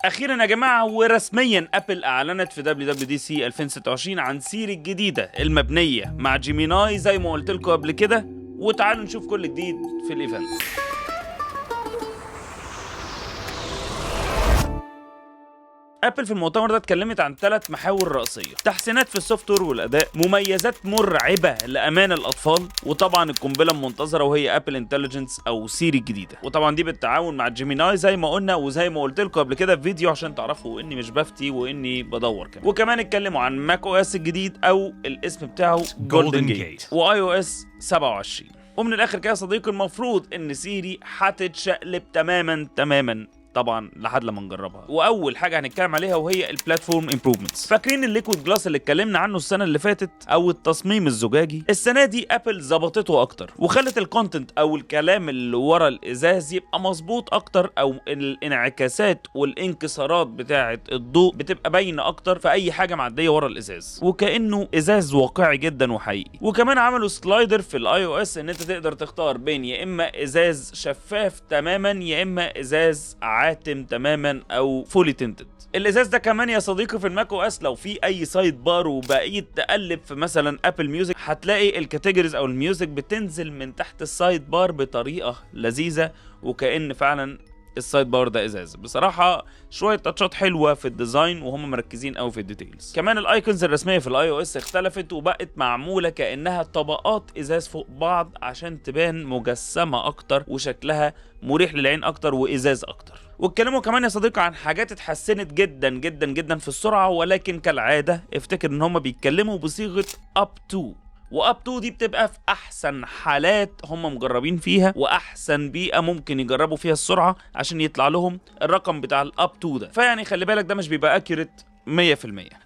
اخيرا يا جماعه ورسميا ابل اعلنت في WWDC 2026 عن سيري الجديده المبنيه مع جيميناي زي ما قلت لكم قبل كده، وتعالوا نشوف كل جديد في الايفنت. ابل في المؤتمر ده اتكلمت عن 3 محاور رئيسيه: تحسينات في السوفت وير والاداء، مميزات مرعبه لامان الاطفال، وطبعا القنبله المنتظره وهي ابل انتليجنس او سيري الجديده. وطبعا دي بالتعاون مع جيميناي زي ما قلنا وزي ما قلت لكم قبل كده في فيديو عشان تعرفوا اني مش بفتي واني بدور كمان. وكمان اتكلموا عن ماك او اس الجديد او الاسم بتاعه جولدن جيت واي او اس 27. ومن الاخر كده يا صديقي، المفروض ان سيري هتتشقلب تماما طبعا لحد لما نجربها. واول حاجه هنتكلم عليها وهي البلاتفورم امبروفمنتس. فاكرين الليكويد جلاس اللي اتكلمنا عنه السنه اللي فاتت او التصميم الزجاجي؟ السنه دي ابل ظبطته اكتر وخلت الكونتنت او الكلام اللي ورا الازاز يبقى مظبوط اكتر، او الانعكاسات والانكسارات بتاعه الضوء بتبقى باينه اكتر في اي حاجه معديه ورا الازاز، وكانه ازاز واقعي جدا وحقيقي. وكمان عملوا سلايدر في الاي او اس ان انت تقدر تختار بين يا اما ازاز شفاف تماما يا اما ازاز عاتم تماما او فولي تنتد. الازاز ده كمان يا صديقي في الماك او اس لو في اي سايد بار وبقيت تقلب في مثلا ابل ميوزك هتلاقي الكاتيجوريز او الميوزك بتنزل من تحت السايد بار بطريقه لذيذه، وكأن فعلا السايد بار ده ازاز. بصراحه شويه تاتشات حلوه في الديزاين وهم مركزين قوي في الديتيلز. كمان الايكونز الرسميه في الاي او اس اختلفت وبقت معموله كانها طبقات ازاز فوق بعض عشان تبان مجسمه اكتر وشكلها مريح للعين اكتر وازاز اكتر. واتكلموا كمان يا صديقي عن حاجات اتحسنت جدا في السرعه، ولكن كالعاده افتكر ان هم بيتكلموا بصيغه اب تو، واب تو دي بتبقى في احسن حالات هم مجربين فيها واحسن بيئه ممكن يجربوا فيها السرعه عشان يطلع لهم الرقم بتاع الاب تو ده. فيعني خلي بالك ده مش بيبقى اكيوريت 100%.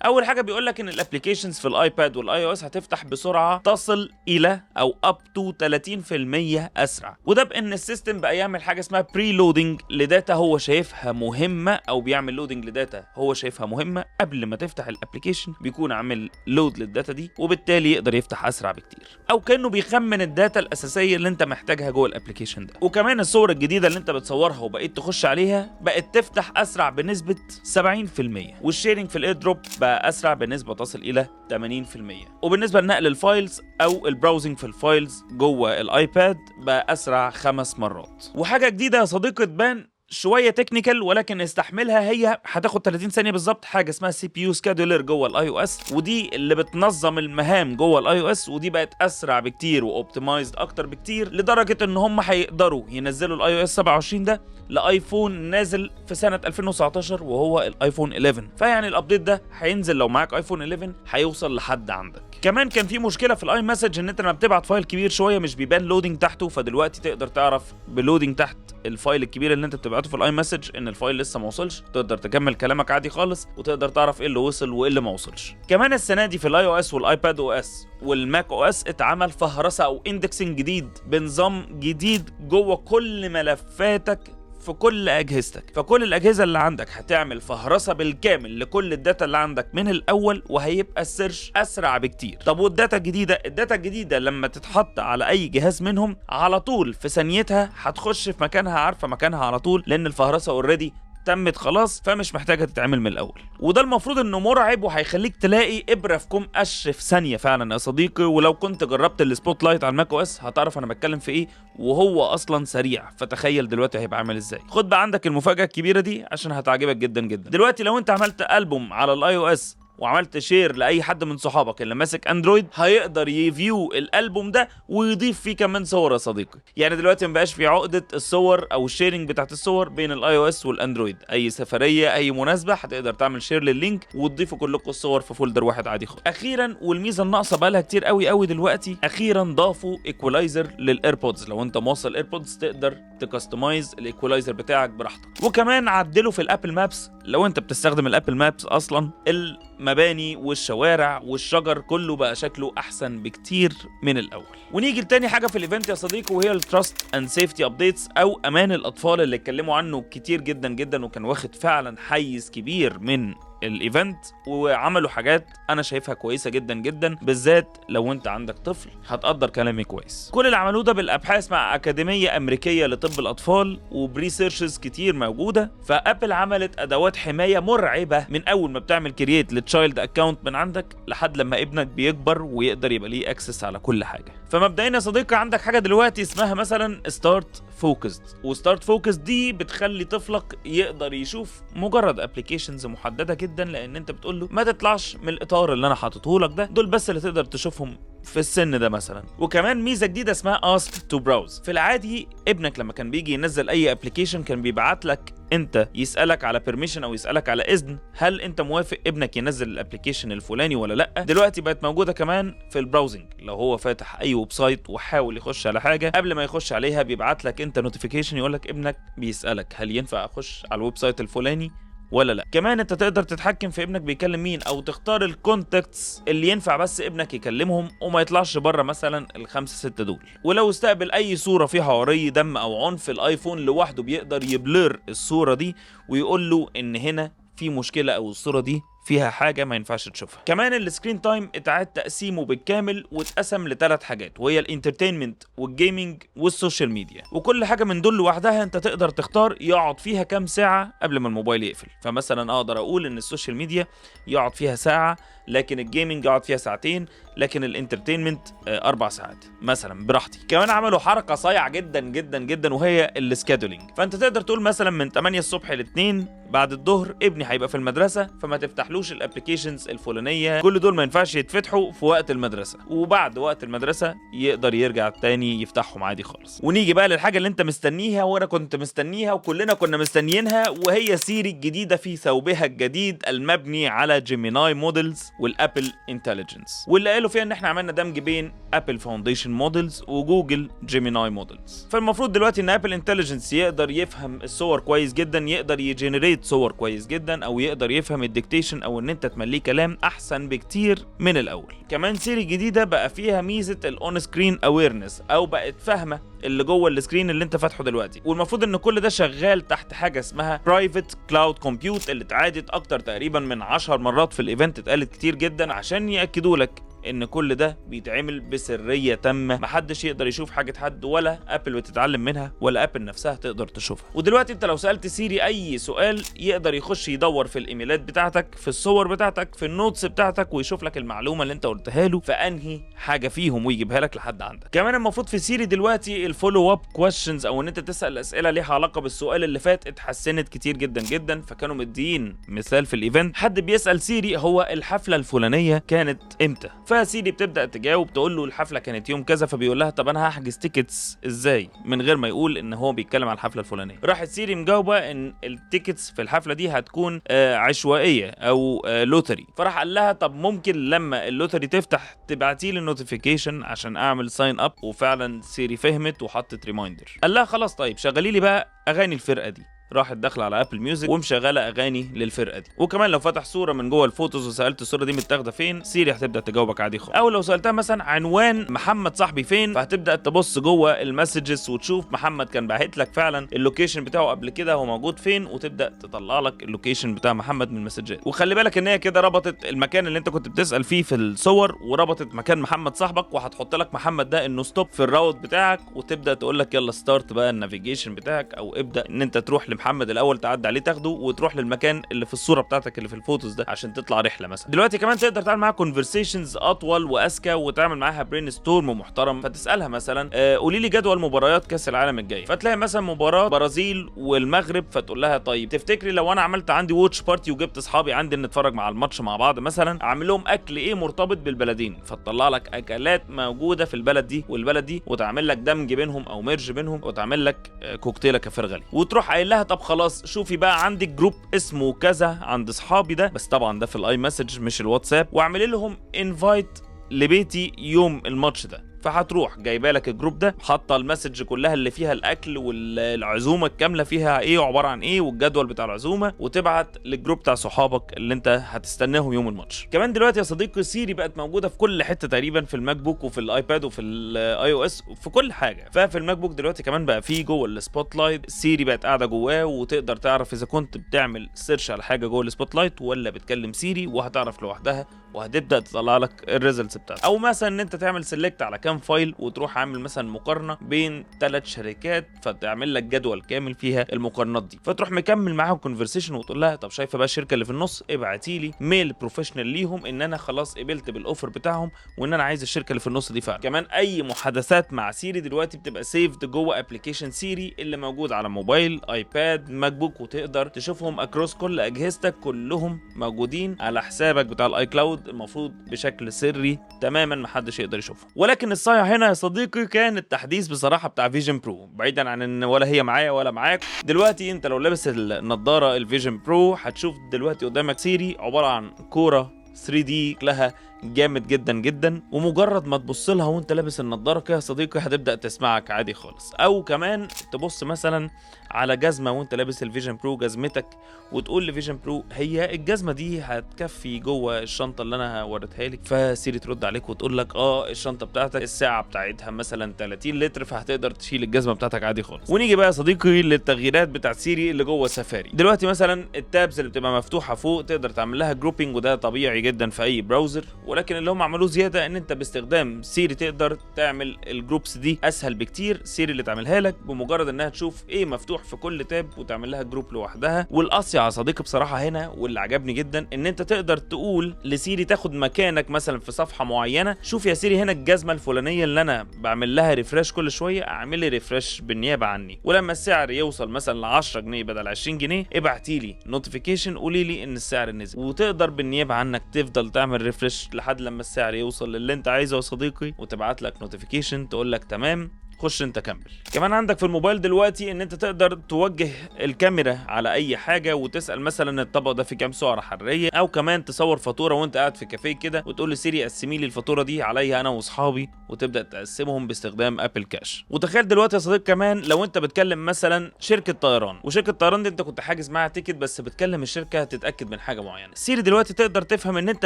اول حاجه بيقول لك ان الابلكيشنز في الايباد والاي او اس هتفتح بسرعه تصل الى او اب تو 30% اسرع، وده بان السيستم بقى يعمل حاجه اسمها بري لودنج لداتا هو شايفها مهمه، او بيعمل لودنج لداتا هو شايفها مهمه قبل ما تفتح الابلكيشن، بيكون عامل لود للداتا دي وبالتالي يقدر يفتح اسرع بكتير، او كانه بيخمن الداتا الاساسيه اللي انت محتاجها جوه الابلكيشن ده. وكمان الصور الجديده اللي انت بتصورها وبقيت تخش عليها بقت تفتح اسرع بنسبه 70%، والشيرنج في الاير دروب بقى اسرع بنسبه تصل الى 80%. وبالنسبه لنقل الفايلز او البراوزنج في الفايلز جوه الايباد بقى اسرع 5 مرات. وحاجه جديده يا صديقي تبان شويه تكنيكال ولكن استحملها، هي هتاخد 30 ثانيه بالظبط، حاجه اسمها سي بي يو سكادولر جوه الاي او اس، ودي اللي بتنظم المهام جوه الاي او اس، ودي بقت اسرع بكتير واوبتمايزد اكتر بكتير لدرجه ان هم هيقدروا ينزلوا الاي او اس 27 ده لايفون نازل في سنه 2019 وهو الايفون 11. فيعني الابديت ده هينزل لو معاك ايفون 11 هيوصل لحد عندك. كمان كان في مشكله في الاي مسج ان انت لما بتبعت فايل كبير شويه مش بيبان لودنج تحته، فدلوقتي تقدر تعرف بلودنج تحت الفايل الكبير اللي انت بتبعته في الاي مسج ان الفايل لسه ما وصلش، تقدر تكمل كلامك عادي خالص وتقدر تعرف ايه اللي وصل وايه اللي ما وصلش. كمان السنه دي في الاي او اس والايباد او اس والماك او اس اتعمل فهرسه او اندكسنج جديد بنظام جديد جوه كل ملفاتك في كل اجهزتك. فكل الاجهزه اللي عندك هتعمل فهرسه بالكامل لكل الداتا اللي عندك من الاول، وهيبقى السيرش اسرع بكتير. طب والداتا الجديده؟ الداتا الجديده لما تتحط على اي جهاز منهم على طول في ثانيتها هتخش في مكانها، عارفه مكانها على طول، لان الفهرسه اوريدي تمت خلاص، فمش محتاجه تتعمل من الاول. وده المفروض انه مرعب وهيخليك تلاقي ابره في كوم قش في ثانيه فعلا يا صديقي. ولو كنت جربت السبوت لايت على الماك او اس هتعرف انا بتكلم في ايه، وهو اصلا سريع، فتخيل دلوقتي هيبقى عامل ازاي. خد بقى عندك المفاجاه الكبيره دي عشان هتعجبك جدا. دلوقتي لو انت عملت البوم على الاي او اس وعملت شير لاي حد من صحابك اللي ماسك اندرويد، هيقدر يفيو الالبوم ده ويضيف فيه كمان صور يا صديقي. يعني دلوقتي مبقاش في عقده الصور او الشيرنج بتاعت الصور بين الاي او اس والاندرويد، اي سفريه اي مناسبه هتقدر تعمل شير لللينك وتضيفوا كلكم الصور في فولدر واحد عادي خالص. اخيرا، والميزه الناقصه بقالها كتير قوي دلوقتي، اخيرا ضافوا ايكولايزر للايربودز. لو انت موصل ايربودز تقدر تكستمايز الايكولايزر بتاعك براحتك. وكمان عدلوا في الابل مابس، لو انت بتستخدم الابل مابس اصلا المباني والشوارع والشجر كله بقى شكله احسن بكتير من الاول. ونيجي لتاني حاجه في الايفنت يا صديقي، وهي التراست اند سيفتي ابديتس او امان الاطفال اللي اتكلموا عنه كتير جدا وكان واخد فعلا حيز كبير من الايفنت وعملوا حاجات انا شايفها كويسه جدا جدا، بالذات لو انت عندك طفل هتقدر كلامي كويس. كل اللي عملوه ده بالابحاث مع اكاديميه امريكيه لطب الاطفال وبريسيرشز كتير موجوده. فابل عملت ادوات حمايه مرعبه من اول ما بتعمل كرييت للتشايلد اكونت من عندك لحد لما ابنك بيكبر ويقدر يبقى ليه اكسس على كل حاجه. فمبدئيا يا صديقي عندك حاجه دلوقتي اسمها مثلا ستارت فوكسد، وستارت فوكسد دي بتخلي طفلك يقدر يشوف مجرد ابلكيشنز محدده جدا، لان انت بتقول له ما تطلعش من الاطار اللي انا حاطته لك ده، دول بس اللي تقدر تشوفهم في السن ده مثلا. وكمان ميزه جديده اسمها ask to browse. في العادي ابنك لما كان بيجي ينزل اي ابلكيشن كان بيبعت لك انت يسالك على بيرميشن او يسالك على اذن، هل انت موافق ابنك ينزل الابلكيشن الفلاني ولا لا. دلوقتي بقت موجوده كمان في البراوزنج، لو هو فاتح اي ويب سايت وحاول يخش على حاجه قبل ما يخش عليها بيبعت لك انت نوتيفيكيشن يقول لك ابنك بيسالك هل ينفع اخش على الويب سايت الفلاني ولا لا. كمان انت تقدر تتحكم في ابنك بيكلم مين، او تختار الكونتاكتس اللي ينفع بس ابنك يكلمهم وما يطلعش بره مثلا الخمسة 6 دول. ولو استقبل اي صورة فيها عري دم او عنف، الايفون لوحده بيقدر يبلر الصورة دي ويقول له ان هنا في مشكلة او الصورة دي فيها حاجة ما ينفعش تشوفها. كمان السكرين تايم اتعاد تقسيمه بالكامل واتقسم ل3 حاجات، وهي الانترتينمنت والجيمنج والسوشيال ميديا. وكل حاجة من دول لوحدها انت تقدر تختار يقعد فيها كام ساعة قبل ما الموبايل يقفل. فمثلا اقدر اقول ان السوشيال ميديا يقعد فيها ساعة، لكن الجيمنج يقعد فيها 2 ساعة، لكن الانترتينمنت 4 ساعات مثلا براحتي. كمان عملوا حركة صايعة جدا جدا جدا وهي السكادولينج. فانت تقدر تقول مثلا من 8 الصبح ل 2 بعد الظهر ابني هيبقى في المدرسة، فما تفتحلوش الابلكيشنز الفلانية، كل دول ما ينفعش يتفتحوا في وقت المدرسة، وبعد وقت المدرسة يقدر يرجع تاني يفتحهم عادي خالص. ونيجي بقى للحاجة اللي انت مستنيها وانا كنت مستنيها وكلنا كنا مستنيينها، وهي سيري الجديدة في ثوبها الجديد المبني على جيميناي مودلز والابل انتليجنس، واللي قالوا فيها ان احنا عملنا دمج بين ابل فاونديشن مودلز وجوجل جيميناي مودلز. فالمفروض دلوقتي ان ابل انتليجنس يقدر يفهم الصور كويس جدا، يقدر يجنريت صور كويس جدا، او يقدر يفهم الديكتيشن او ان انت تمليه كلام احسن بكتير من الاول. كمان سيري الجديده بقى فيها ميزه الاون سكرين اويرنس، او بقت فاهمه اللي جوه السكرين اللي انت فاتحه دلوقتي. والمفروض ان كل ده شغال تحت حاجه اسمها برايفت كلاود كومبيوت، اللي اتعادت اكتر تقريبا من 10 مرات في الايفنت، اتقالت كتير جدا عشان ياكدوا لك ان كل ده بيتعمل بسريه تامه، محدش يقدر يشوف حاجه حد، ولا ابل بتتعلم منها ولا ابل نفسها تقدر تشوفها. ودلوقتي انت لو سالت سيري اي سؤال يقدر يخش يدور في الايميلات بتاعتك، في الصور بتاعتك، في النوتس بتاعتك، ويشوف لك المعلومه اللي انت قلتها له في انهي حاجه فيهم ويجيبها لك لحد عندك. كمان المفروض في سيري دلوقتي الفولو اب كويشنز، او ان انت تسال اسئله ليها علاقه بالسؤال اللي فات، اتحسنت كتير جدا جدا. فكانوا مدين مثال في الايفنت، حد بيسال سيري هو الحفله الفلانيه كانت امتى، فسيري بتبدا تجاوب تقول له الحفله كانت يوم كذا، فبيقول لها طب انا هحجز تيكتس ازاي من غير ما يقول ان هو بيتكلم على الحفله الفلانيه. راحت سيري مجاوبه ان التيكتس في الحفله دي هتكون عشوائيه او لوتري. فراح قال لها طب ممكن لما اللوتري تفتح تبعتي لي النوتيفيكيشن عشان اعمل ساين اب. وفعلا سيري فهمت وحطت ريمايندر. قال لها خلاص طيب شغلي لي بقى اغاني الفرقه دي. راحت داخله على ابل ميوزك ومشغله اغاني للفرقه دي. وكمان لو فتح صوره من جوه الفوتوز وسالت الصوره دي متاخده فين، سيري هتبدا تجاوبك عادي خالص. او لو سالتها مثلا عنوان محمد صاحبي فين، فهتبدا تبص جوه المسجز وتشوف محمد كان باعت لك فعلا اللوكيشن بتاعه قبل كده هو موجود فين، وتبدا تطلع لك اللوكيشن بتاع محمد من المسجات. وخلي بالك ان هي كده ربطت المكان اللي انت كنت بتسال فيه في الصور وربطت مكان محمد صاحبك، وهتحط لك محمد ده انه ستوب في الراوت بتاعك، وتبدا تقول لك يلا ستارت بقى النافيجيشن بتاعك، او ابدا ان انت تروح لمحمد الاول تعدي عليه تاخده وتروح للمكان اللي في الصوره بتاعتك اللي في الفوتوز ده عشان تطلع رحله مثلا. دلوقتي كمان تقدر تعمل معاها كونفرسيشنز اطول واذكى، وتعمل معاها برين ستورم محترم. فتسالها مثلا قولي لي جدول مباريات كاس العالم الجاي، فتلاقي مثلا مباراه برازيل والمغرب، فتقول لها طيب تفتكري لو انا عملت عندي واتش بارتي وجبت اصحابي عندي نتفرج مع الماتش مع بعض مثلا، اعمل لهم اكل ايه مرتبط بالبلدين، فتطلع لك اكلات موجوده في البلد دي والبلد دي، وتعمل لك دمج بينهم او ميرج بينهم، وتعمل لك كوكتيله كفر غلي. وتروح قايل لها طب خلاص شوفي بقى عندك جروب اسمه كذا عند اصحابي ده، بس طبعا ده في الاي مسج مش الواتساب، واعمل لهم انفايت لبيتي يوم الماتش ده. فهتروح جايبه لك الجروب ده، حاطه المسج كلها اللي فيها الاكل والعزومه الكامله فيها ايه وعباره عن ايه والجدول بتاع العزومه، وتبعت للجروب بتاع صحابك اللي انت هتستناهم يوم الماتش. كمان دلوقتي يا صديقي سيري بقت موجوده في كل حته تقريبا، في الماك بوك وفي الايباد وفي الاي او اس وفي كل حاجه. ففي الماك بوك دلوقتي كمان بقى فيه جوه السبوت لايت سيري بقت قاعده جواه، وتقدر تعرف اذا كنت بتعمل سيرش على حاجه جوه السبوت لايت ولا بتكلم سيري، وهتعرف لوحدها وهتبدا تطلع لك الريزلتس بتاعتك. او مثلا ان انت تعمل سيلكت على كام فايل وتروح عامل مثلا مقارنه بين 3 شركات، فتعمل لك جدول كامل فيها المقارنات دي، فتروح مكمل معاهم كونفرسيشن وتقول لها طب شايفه بقى الشركه اللي في النص، ابعتي لي ميل بروفيشنال ليهم ان انا خلاص قبلت بالاوفر بتاعهم وان انا عايز الشركه اللي في النص دي فعلا. كمان اي محادثات مع سيري دلوقتي بتبقى سيفد جوه ابلكيشن سيري اللي موجود على موبايل، ايباد، ماك بوك، وتقدر تشوفهم اكروس كل اجهزتك، كلهم موجودين على حسابك بتاع الاي كلاود، المفروض بشكل سري تماما محدش يقدر يشوفه. ولكن الصايع هنا يا صديقي كان التحديث بصراحه بتاع فيجن برو، بعيدا عن ان ولا هي معايا ولا معاك. دلوقتي انت لو لابس النضاره الفيجن برو هتشوف دلوقتي قدامك سيري عباره عن كوره 3D لها جامد جدا جدا، ومجرد ما تبص لها وانت لابس النضاره كده يا صديقي هتبدا تسمعك عادي خالص. او كمان تبص مثلا على جزمه وانت لابس الفيجن برو جزمتك، وتقول لفيجن برو هي الجزمه دي هتكفي جوه الشنطه اللي انا وريتها لك، فسيري ترد عليك وتقول لك الشنطه بتاعتك الساعه بتاعتها مثلا 30 لتر، فهتقدر تشيل الجزمه بتاعتك عادي خالص. ونيجي بقى يا صديقي للتغييرات بتاعت سيري اللي جوه سفاري. دلوقتي مثلا التابز اللي بتبقى مفتوحه فوق تقدر تعمل لها جروبنج، وده طبيعي جدا في اي براوزر، ولكن اللي هم عملوه زياده ان انت باستخدام سيري تقدر تعمل الجروبس دي اسهل بكتير. سيري اللي تعملها لك بمجرد انها تشوف ايه مفتوح في كل تاب وتعمل لها جروب لوحدها. والاصيع يا صديقي بصراحه هنا واللي عجبني جدا ان انت تقدر تقول لسيري تاخد مكانك مثلا في صفحه معينه، شوف يا سيري هنا الجزمه الفلانيه اللي انا بعمل لها ريفرش كل شويه، اعمل لي ريفرش بالنيابه عني، ولما السعر يوصل مثلا ل 10 جنيه بدل 20 جنيه ابعتي لي نوتيفيكيشن قولي لي ان السعر نزل، وتقدر بالنيابه عنك تفضل تعمل ريفرش لحد لما السعر يوصل للي انت عايزه يا صديقي، وتبعت لك نوتيفيكيشن تقول لك تمام خش انت كمل. كمان عندك في الموبايل دلوقتي ان انت تقدر توجه الكاميرا على اي حاجه وتسال مثلا الطبق ده فيه كام سعره حراريه، او كمان تصور فاتوره وانت قاعد في كافيه كده وتقول لسيري قسمي لي الفاتوره دي عليا انا واصحابي، وتبدا تقسمهم باستخدام ابل كاش. وتخيل دلوقتي يا صديقي كمان لو انت بتكلم مثلا شركه طيران، وشركه الطيران دي انت كنت حاجز معاها تيكت بس بتكلم الشركه تتاكد من حاجه معينه، سيري دلوقتي تقدر تفهم ان انت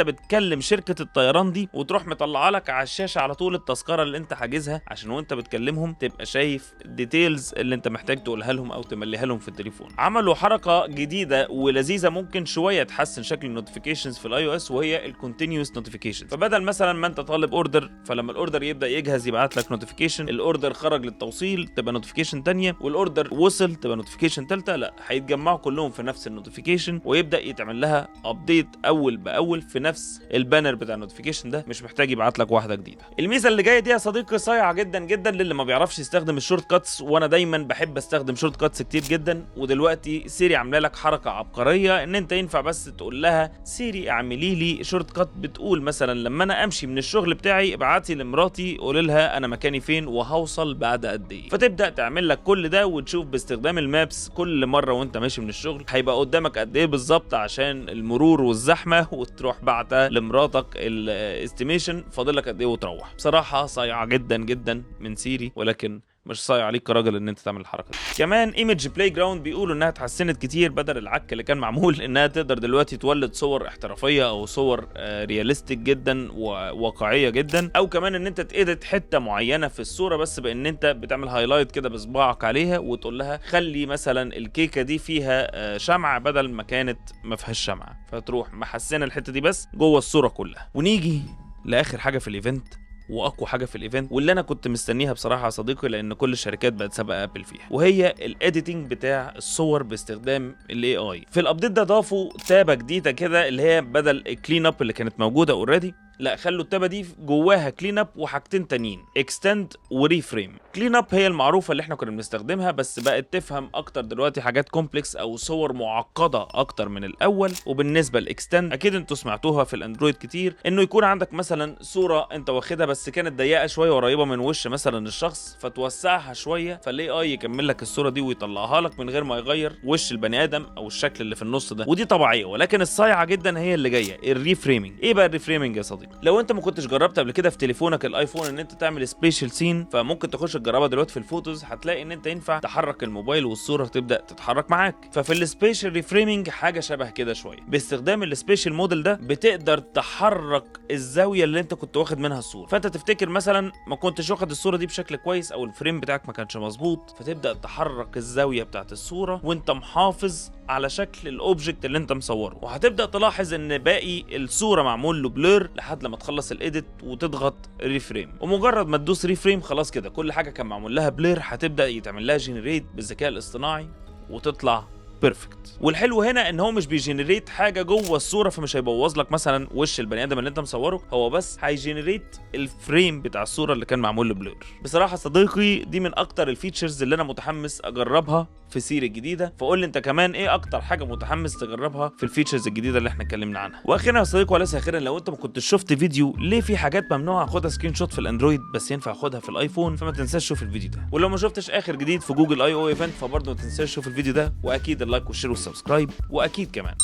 بتكلم شركه الطيران دي وتروح مطلعه لك على الشاشه على طول التذكره اللي انت حاجزها، عشان وانت بتكلمهم تبقى شايف الديتيلز اللي انت محتاج تقولها لهم او تمليها لهم في التليفون. عملوا حركه جديده ولذيذه ممكن شويه تحسن شكل النوتيفيكيشنز في الاي او اس، وهي الكونتينيوس نوتيفيكيشن. فبدل مثلا ما انت طالب اوردر، فلما الاوردر يبدا يجهز يبعت لك نوتيفيكيشن، الاوردر خرج للتوصيل تبقى نوتيفيكيشن ثانيه، والاوردر وصل تبقى نوتيفيكيشن ثالثه، لا هيتجمعوا كلهم في نفس النوتيفيكيشن ويبدا يتعمل لها ابديت اول باول في نفس البانر بتاع النوتيفيكيشن ده، مش محتاج يبعت لك واحده جديده. الميزه اللي جايه دي يا صديقي صايعه جدا جدا للي ما بيعرفش يستخدم الشورت كاتس، وانا دايما بحب استخدم شورت كاتس كتير جدا. ودلوقتي سيري عامله لك حركه عبقريه ان انت ينفع بس تقول لها سيري اعملي لي شورت كات، بتقول مثلا لما انا امشي من الشغل بتاعي ابعتي لمراتي قولي لها انا مكاني فين وهوصل بعد قد ايه، فتبدا تعمل لك كل ده وتشوف باستخدام المابس كل مره وانت ماشي من الشغل هيبقى قدامك قد ايه بالظبط عشان المرور والزحمه، وتروح بعتها لمراتك الاستيميشن فاضل لك قد ايه وتروح. بصراحه صايعه جدا جدا من سيري، ولكن مش صايع عليك كراجل ان انت تعمل الحركه دي. كمان ايمج بلاي جراوند بيقولوا انها اتحسنت كتير بدل العك اللي كان معمول، انها تقدر دلوقتي تولد صور احترافيه او صور رياليستيك جدا وواقعيه جدا، او كمان ان انت تedit حته معينه في الصوره بس بان انت بتعمل هايلايت كده بصباعك عليها وتقول لها خلي مثلا الكيكه دي فيها شمعه بدل ما كانت ما فيهاش شمعه، فتروح محسنه الحته دي بس جوه الصوره كلها. ونيجي لاخر حاجه في الايفنت واقوى حاجه في الايفنت واللي انا كنت مستنيها بصراحه يا صديقي، لان كل الشركات بقت سابقه ابل فيها، وهي الايديتنج بتاع الصور باستخدام الاي اي. في الابديت ده ضافوا تابه جديده كده اللي هي بدل الكلين اب اللي كانت موجوده اوريدي، لا خلوا التابه دي جواها كلين اب وحاجتين تانيين اكستند وريفريم. كلين اب هي المعروفه اللي احنا كنا بنستخدمها، بس بقت تفهم اكتر دلوقتي حاجات كومبلكس او صور معقده اكتر من الاول. وبالنسبه لاكستند اكيد انتوا سمعتوها في الاندرويد كتير، انه يكون عندك مثلا صوره انت واخدها بس كانت ضيقه شويه قريبه من وش مثلا الشخص، فتوسعها شويه فالاي اي يكمل لك الصوره دي ويطلعها لك من غير ما يغير وش البني ادم او الشكل اللي في النص ده، ودي طبيعيه. ولكن الصايعه جدا هي اللي جايه الريفريمنج. ايه بقى الريفريمنج يا صديقي؟ لو انت ما كنتش جربت قبل كده في تليفونك الايفون ان انت تعمل سبيشال سين، فممكن تخش تجربها دلوقتي في الفوتوز، هتلاقي ان انت ينفع تحرك الموبايل والصوره تبدا تتحرك معاك. ففي السبيشال ريفريمنج حاجه شبه كده شويه. باستخدام السبيشال موديل ده بتقدر تحرك الزاويه اللي انت كنت واخد منها الصوره. فانت تفتكر مثلا ما كنتش واخد الصوره دي بشكل كويس او الفريم بتاعك ما كانش مظبوط، فتبدا تحرك الزاويه بتاعت الصوره وانت محافظ على شكل الاوبجكت اللي انت مصوره. وهتبدا تلاحظ ان باقي الصوره معمول له بلور لحد لما تخلص الايديت وتضغط ريفريم. ومجرد ما تدوس ريفريم خلاص كده كل حاجه كان معمول لها بلور هتبدا يتعمل لها جنريت بالذكاء الاصطناعي وتطلع بيرفكت. والحلو هنا ان هو مش بيجنريت حاجه جوه الصوره، فمش هيبوظ لك مثلا وش البني ادم اللي انت مصوره، هو بس هيجنريت الفريم بتاع الصوره اللي كان معمول له بلور. بصراحه صديقي دي من اكتر الفيتشرز اللي انا متحمس اجربها في سيري الجديده، فقول لي انت كمان ايه اكتر حاجه متحمس تجربها في الفيتشرز الجديده اللي احنا اتكلمنا عنها. واخيرا يا صديقي وليس اخيرا، لو انت ما كنتش شفت فيديو ليه في حاجات ممنوع اخدها سكرين شوت في الاندرويد بس ينفع اخدها في الايفون، فما تنساش تشوف الفيديو ده. ولو ما شفتش اخر جديد في جوجل اي او ايفنت فبرضه ما تنساش تشوف الفيديو ده، واكيد اللايك والشير والسبسكرايب، واكيد كمان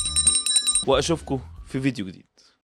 واشوفكم في فيديو جديد.